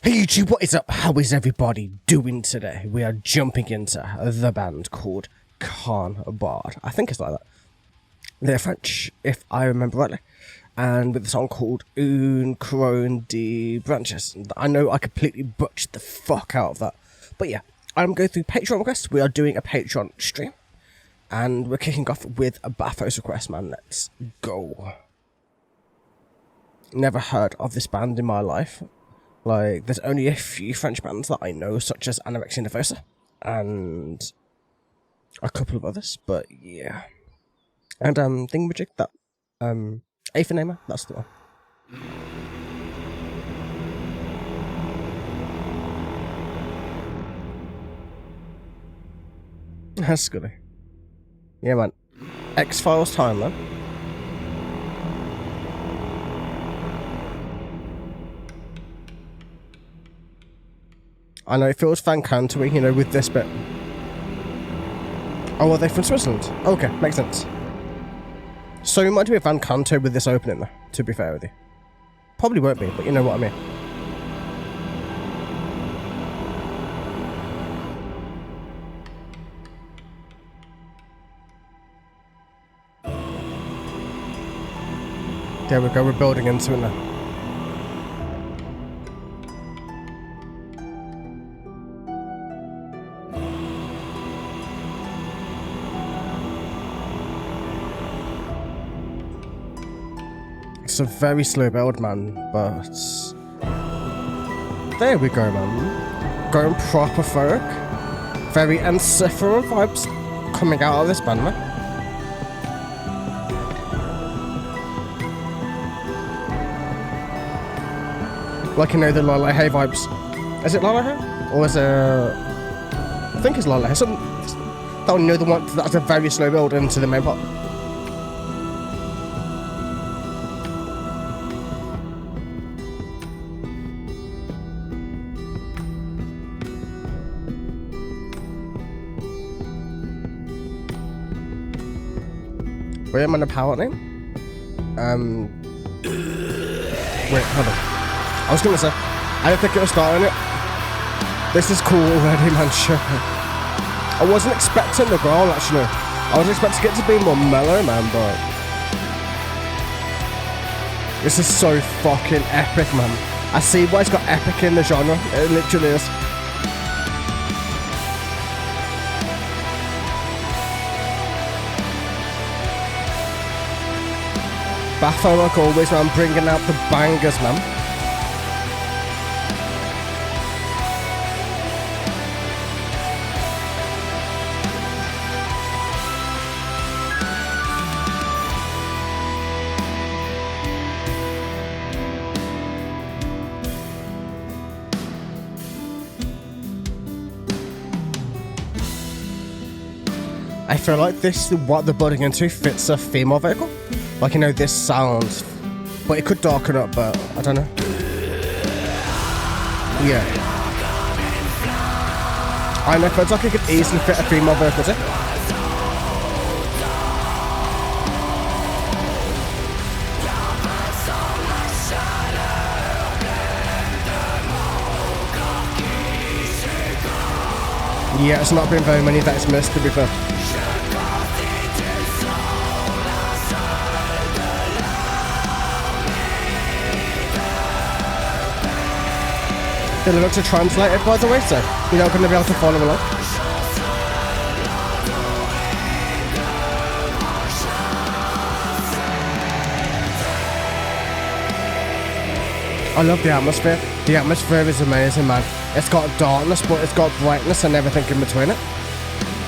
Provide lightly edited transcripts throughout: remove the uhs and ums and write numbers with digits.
Hey YouTube, what is up? How is everybody doing today? We are jumping into the band called Bardd. I think it's like that. They're French, if I remember rightly. And with a song called Une Couronne de Branches. I know I completely butchered the fuck out of that. But yeah, I'm going through Patreon requests. We are doing a Patreon stream. And we're kicking off with a Bathos request, man. Let's go. Never heard of this band in my life. Like, there's only a few French bands that I know, such as Anorexia Nervosa, and a couple of others, but yeah. And, Thingamajig, that, Aethanema, that's the one. That's good. Yeah, man. X-Files time, man. I know it feels Van Cantoy, you know, with this bit. Oh, are they from Switzerland? Okay, makes sense. So it might be a Van Canto with this opening, though, to be fair with you. Probably won't be, but you know what I mean. There we go, we're building into it now. It's a very slow build, man, but there we go, man. Going proper folk. Very ancestral vibes coming out of this band, man. Like, you know, the Lala Hay vibes. Is it Lala Hay? Or is it... I think it's Lala Hay. That one, you know, the one that's a very slow build into the main part. Wait, I'm on the power name? Wait, hold on. I was gonna say, I don't think it'll start on it. This is cool already, man, sure. I wasn't expecting the growl, actually. I was expecting it to be more mellow, man, but... This is so fucking epic, man. I see why it's got epic in the genre. It literally is. Batho, like always, man, bringing out the bangers, man. I feel like this, what they're budding into, fits a female vocal. Like, you know, this sound, but it could darken up, but I don't know. Yeah. I know, it feels like it could easily fit a female vocal too. Yeah, it's not been very many that it's missed, to be fair. The lyrics are translated, by the way, so you're not going to be able to follow along. I love the atmosphere. The atmosphere is amazing, man. It's got darkness, but it's got brightness and everything in between it.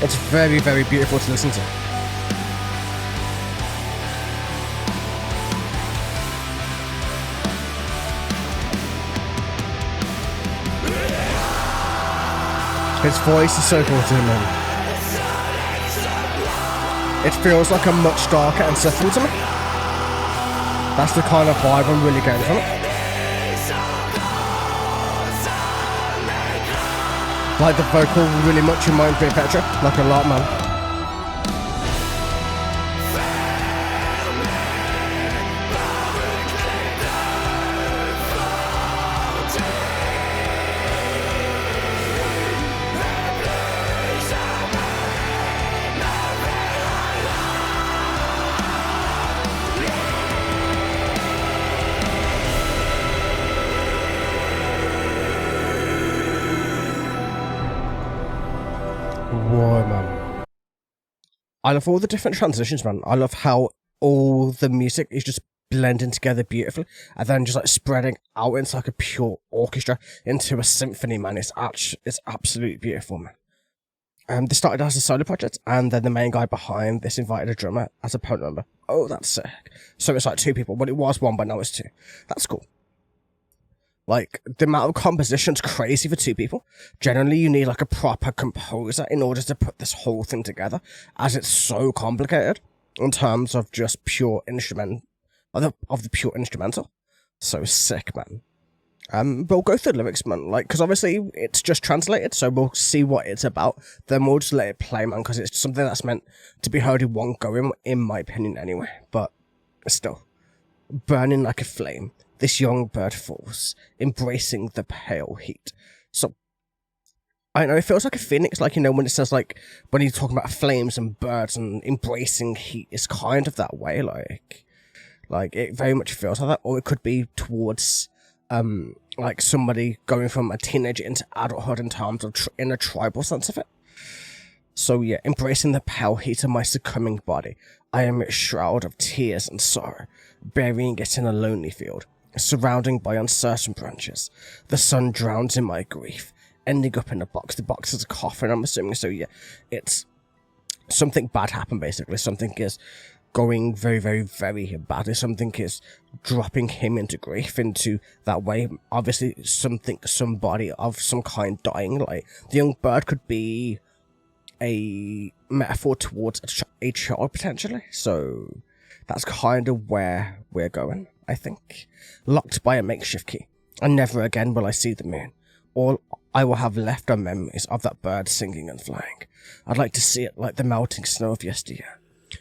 It's very, very beautiful to listen to. His voice is so cool too, man. It feels like a much darker and softer to me. That's the kind of vibe I'm really getting from it. Like the vocal really much reminds me of Petra, like a lot, man. Whoa, man. I love all the different transitions, man. I love how all the music is just blending together beautifully and then just like spreading out into like a pure orchestra into a symphony, man. It's absolutely beautiful, man. This started as a solo project, and then the main guy behind this invited a drummer as a band member. Oh, that's sick. So it's like 2 people, but it was 1, but now it's 2. That's cool. Like, the amount of composition's crazy for 2 people. Generally, you need like a proper composer in order to put this whole thing together, as it's so complicated in terms of just pure instrument, of the pure instrumental. So sick, man. We'll go through the lyrics, man, like, because obviously it's just translated, so we'll see what it's about, then we'll just let it play, man, because it's something that's meant to be heard in one go, in my opinion, anyway, but still. Burning like a flame, this young bird falls, embracing the pale heat. So, I know, it feels like a phoenix, like, you know, when it says, like, when you're talking about flames and birds and embracing heat, it's kind of that way, like, it very much feels like that, or it could be towards like somebody going from a teenager into adulthood in terms of in a tribal sense of it. So yeah, embracing the pale heat of my succumbing body, I am a shroud of tears and sorrow, burying it in a lonely field, surrounding by uncertain branches. The sun drowns in my grief, ending up in a box. The box is a coffin, I'm assuming. So yeah, it's something bad happened, basically. Something is going very, very, very badly. Something is dropping him into grief, into that way. Obviously, somebody of some kind dying. Like, the young bird could be a metaphor towards a child, potentially. So, that's kind of where we're going, I think. Locked by a makeshift key, and never again will I see the moon. All I will have left are memories of that bird singing and flying. I'd like to see it like the melting snow of yesteryear,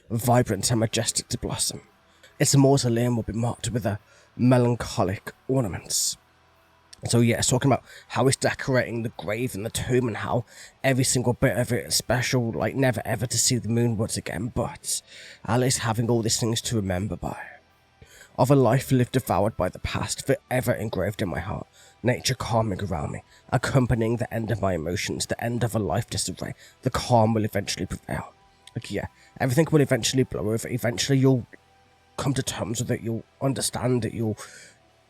vibrant and majestic to blossom. Its mausoleum will be marked with a melancholic ornaments. So yeah, it's talking about how it's decorating the grave and the tomb, and how every single bit of it is special, like never ever to see the moon once again, but at least having all these things to remember by. Of a life lived devoured by the past, forever engraved in my heart, nature calming around me, accompanying the end of my emotions, the end of a life disarray, the calm will eventually prevail. Like, yeah, everything will eventually blow over. Eventually you'll come to terms with it, you'll understand it, you'll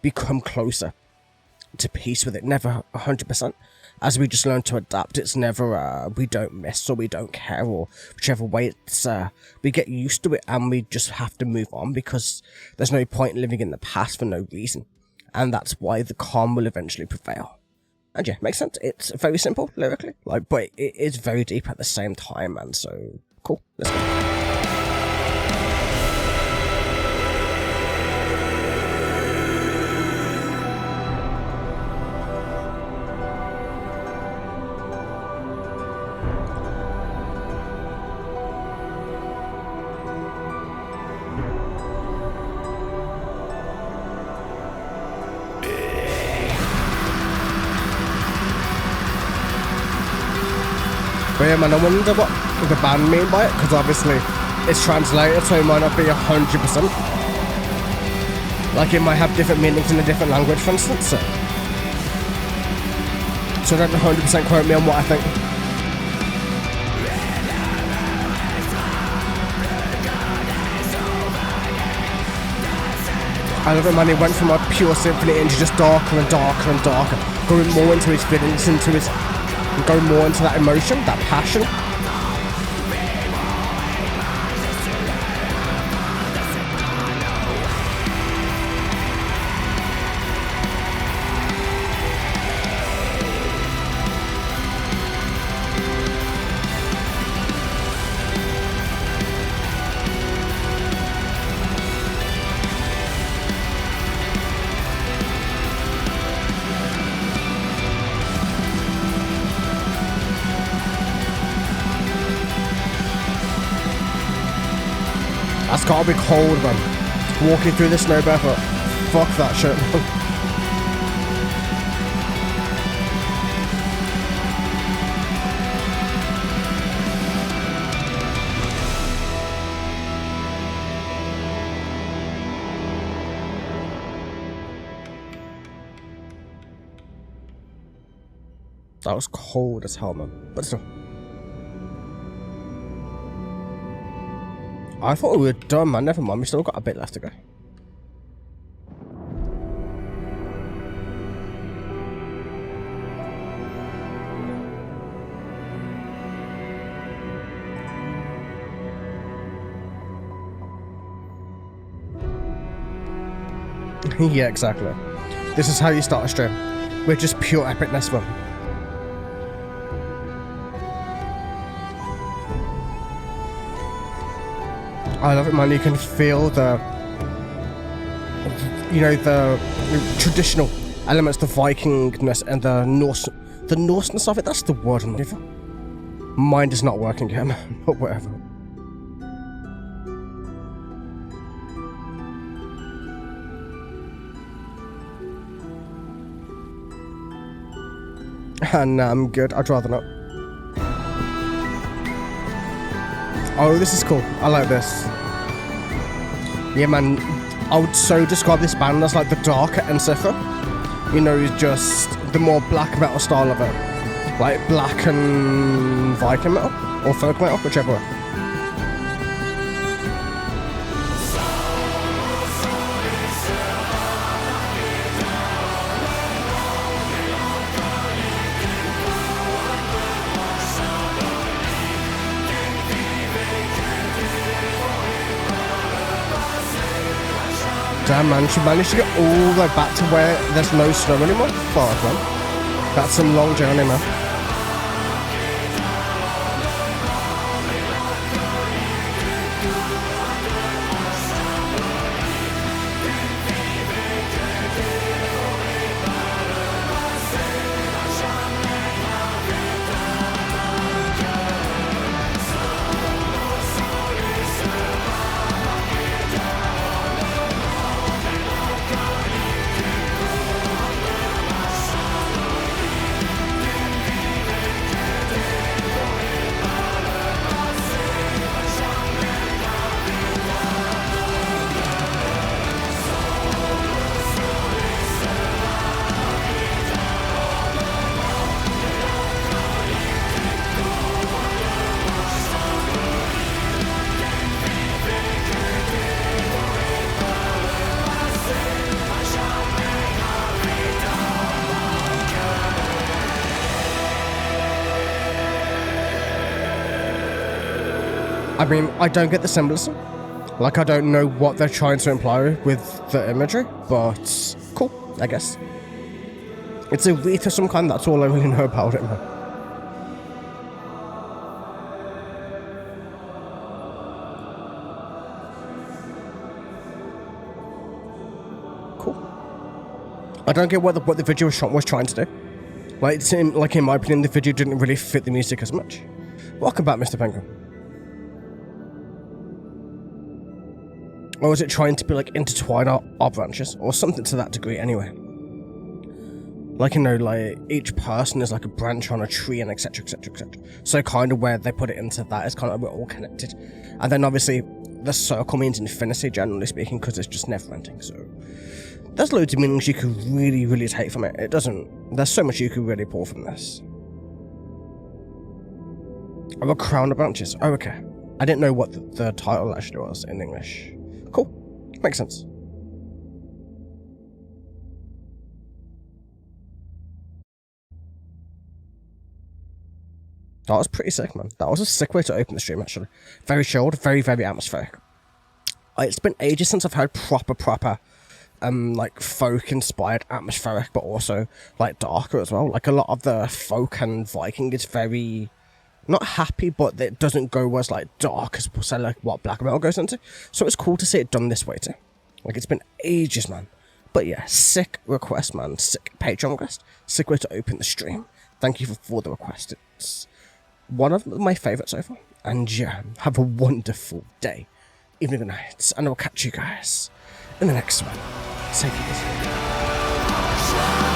become closer to peace with it. Never 100%. As we just learn to adapt, it's never, we don't miss or we don't care, or whichever way it's, we get used to it and we just have to move on, because there's no point in living in the past for no reason. And that's why the calm will eventually prevail. And yeah, makes sense. It's very simple, lyrically, like, but it is very deep at the same time, and so... Cool, let's go. But yeah, man, I wonder what the band mean by it, because obviously it's translated, so it might not be 100%. Like, it might have different meanings in a different language, for instance, so don't 100% quote me on what I think. I love it, man. It went from a pure symphony into just darker and darker and darker, going more into his feelings, into his... going more into that emotion, that passion. That's gotta be cold, man. Walking through the snow barefoot. Fuck that shit, man. That was cold as hell, man. But still. I thought we were done, man. Never mind. We still got a bit left to go. Yeah, exactly. This is how you start a stream. We're just pure epicness fun. I love it, man. You can feel the, you know, the traditional elements, the Vikingness and the Norseness of it. That's the word I'm looking for. Mind is not working here, man. But whatever. And I'm good. I'd rather not. Oh, this is cool. I like this. Yeah, man. I would so describe this band as like the darker Encipher. You know, just the more black metal style of it. Like black and Viking metal. Or folk metal, whichever way. Damn, man, she managed to get all the way back to where there's no snow anymore. Fuck, man. That's some long journey, man. I mean, I don't get the symbolism. Like, I don't know what they're trying to imply with the imagery, but cool, I guess. It's a wreath of some kind, that's all I really know about it, man. Cool. I don't get what the video was trying to do. Like, it seemed, like, in my opinion, the video didn't really fit the music as much. Welcome back, Mr. Penguin. Or was it trying to be like intertwine our branches? Or something to that degree anyway. Like, you know, like each person is like a branch on a tree and etc, etc, etc. So kind of where they put it into that is kind of we're all connected. And then obviously the circle means infinity, generally speaking, because it's just never ending. So there's loads of meanings you could really take from it. It doesn't, there's so much you could really pull from this. Oh, a crown of branches. Oh, okay. I didn't know what the title actually was in English. Cool. Makes sense. That was pretty sick, man. That was a sick way to open the stream, actually. Very chilled, very atmospheric. It's been ages since I've heard proper, like, folk-inspired atmospheric, but also, like, darker as well. Like, a lot of the folk and Viking is very... not happy, but it doesn't go as like dark as say like what black metal goes into. So it's cool to see it done this way too. Like, it's been ages, man. But yeah, sick request, man. Sick Patreon request. Sick way to open the stream. Thank you for the request. It's one of my favourites so far. And yeah, have a wonderful day, evening and night, and I'll catch you guys in the next one. Take it easy.